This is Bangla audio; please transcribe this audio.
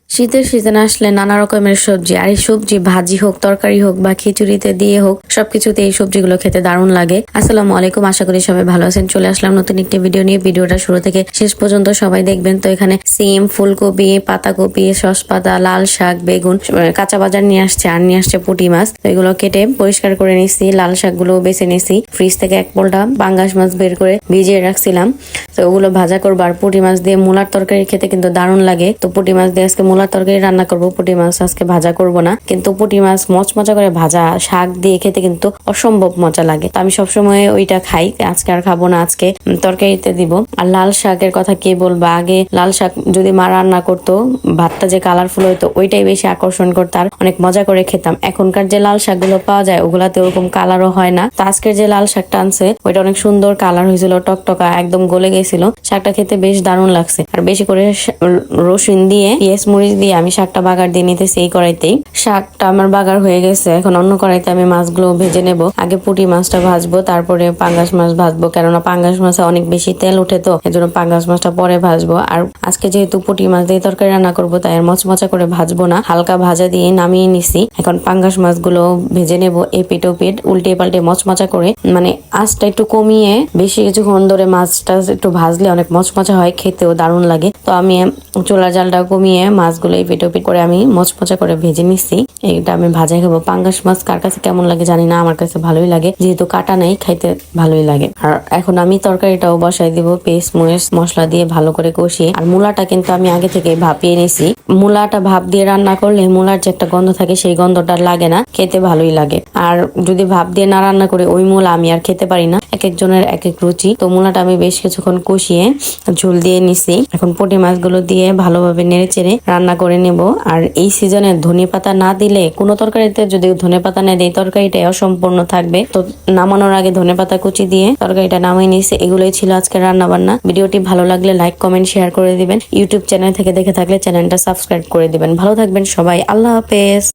শীতের সিজন আসলে নানা রকমের সবজি, আর এই সবজি ভাজি হোক, তরকারি হোক বা খিচুড়িতে দিয়ে হোক, সবকিছুতে এই সবজিগুলো খেতে দারুণ লাগে। আসসালামু আলাইকুম, আশা করি সবাই ভালো আছেন। চলে আসলাম নতুন একটি ভিডিও নিয়ে। ভিডিওটা শুরু থেকে শেষ পর্যন্ত সবাই দেখবেন। তো এখানে সিম, ফুলকপি, পাতাকপি, শসপাতা, লাল শাক, বেগুন, কাঁচা বাজার নিয়ে আসছে, আর নিয়ে আসছে পুঁটি মাছ। তো এগুলো কেটে পরিষ্কার করে নিচ্ছি। লাল শাকগুলো বেছে নিছি। ফ্রিজ থেকে এক পোলটা পাঙ্গাস মাছ বের করে ভিজিয়ে রাখছিলাম। তো ওগুলো ভাজা করবো। আর পুঁটি মাছ দিয়ে মূলার তরকারি খেতে কিন্তু দারুণ লাগে। তো পুঁটি মাছ দিয়ে আজকে মূলার তরকারি রান্না করবো। পুঁটি মাছ আজকে ভাজা করব না, কিন্তু পুঁটি মাছ মচমচা করে ভাজা শাক দিয়ে খেতে কিন্তু অসম্ভব মজা লাগে। তো আমি সবসময় ওইটা খাই, আজকে আর খাবো না, আজকে তরকারিতে দিব। আর লাল শাকের কথা কে বলবো, আগে লাল শাক যদি মা রান্না করতো, ভাতটা যে কালারফুল হইতো ওইটাই বেশি আকর্ষণ করতো, আর অনেক মজা করে খেতাম। এখনকার যে লাল শাকগুলো পাওয়া যায় ওগুলাতে ওরকম কালারও হয় না। তো আজকের যে লাল শাকটা আনছে ওইটা অনেক সুন্দর কালার হয়েছিল, টকটকা একদম গলে গেছিল। শাকটা খেতে বেশ দারুণ লাগছে। আর বেশি করে রসুন দিয়ে, পেঁয়াজ মরিচ দিয়ে আমি শাকটা বাগার দিয়ে নিতেছি এই কড়াইতেই। শাকটা আমার বাগার হয়ে গেছে, এখন অন্য কড়াইতে আমি মাছগুলো ভেজে নেব। আগে পুঁটি মাছটা ভাজবো, তারপরে পাঙ্গাস মাছ ভাজবো, কেননা পাঙ্গাস মাছে অনেক বেশি তেল উঠে, তো এজন্য পাঙ্গাস মাছটা পরে ভাজবো। আর আজকে যেহেতু পুঁটি মাছ দিয়ে তরকারি রান্না করবো, তাই আর মচমচা করে ভাজবো না, হালকা ভাজা দিয়ে নামিয়ে নিছি। এখন পাঙ্গাস মাছগুলো ভেজে নেব, এপিট ওপিট উল্টে পাল্টে মচমচা করে, মানে আঁচটা একটু কমিয়ে বেশি কিছুক্ষণ ধরে মাছটা একটু ভাজলে অনেক মচমচা হয়, খেতেও দারুণ লাগে। তো আমি চুলার জালটা কমিয়ে মাছগুলো এপিট ওপিট করে আমি মচমচা করে ভেজে নিচ্ছি। এটা আমি ভাজাই খাবো। পাঙ্গাস মাছ কার কাছে কেমন লাগে জানি না, আমার কাছে ভালোই লাগে, যেহেতু কাটা নেই, খাইতে ভালোই লাগে। আর এখন আমি তরকারিটাও বসাই দিব, পেস্ট মরিচ মশলা দিয়ে ভালো করে কষিয়ে। আর মূলাটা কিন্তু আমি আগে থেকে ভাপিয়ে নিছি। মূলাটা ভাপ দিয়ে রান্না করলে মূলার যে একটা গন্ধ থাকে সেই গন্ধটা লাগে না, খেতে ভালোই লাগে। আর যদি ভাপ দিয়ে না রান্না করে ওই মূলা আমি আর খেতে পারি না, এক একজনের এক এক রুচি। তো মূলাটা আমি বেশ কিছুক্ষণ কষিয়ে ঝোল দিয়ে নিছি। এখন পুঁটি মাছগুলো দিয়ে ভালোভাবে নেড়ে চেড়ে রান্না করে নেব। আর এই সিজনে ধনেপাতা না দিলে, কোনো তরকারিতে যদি ধনেপাতা না দেয় তরকারিটা অসম্পূর্ণ থাকবে। তো নামানোর আগে ধনেপাতা কুচি দিয়ে তরকারিটা নামিয়ে নিয়েছি। এগুলোই ছিল আজকে রান্না বান্না। ভিডিওটি ভালো লাগলে লাইক কমেন্ট শেয়ার করে দিবেন। ইউটিউব চ্যানেল থেকে দেখে থাকলে চ্যানেলটা সাবস্ক্রাইব করে দিবেন। ভালো থাকবেন সবাই, আল্লাহ হাফেজ।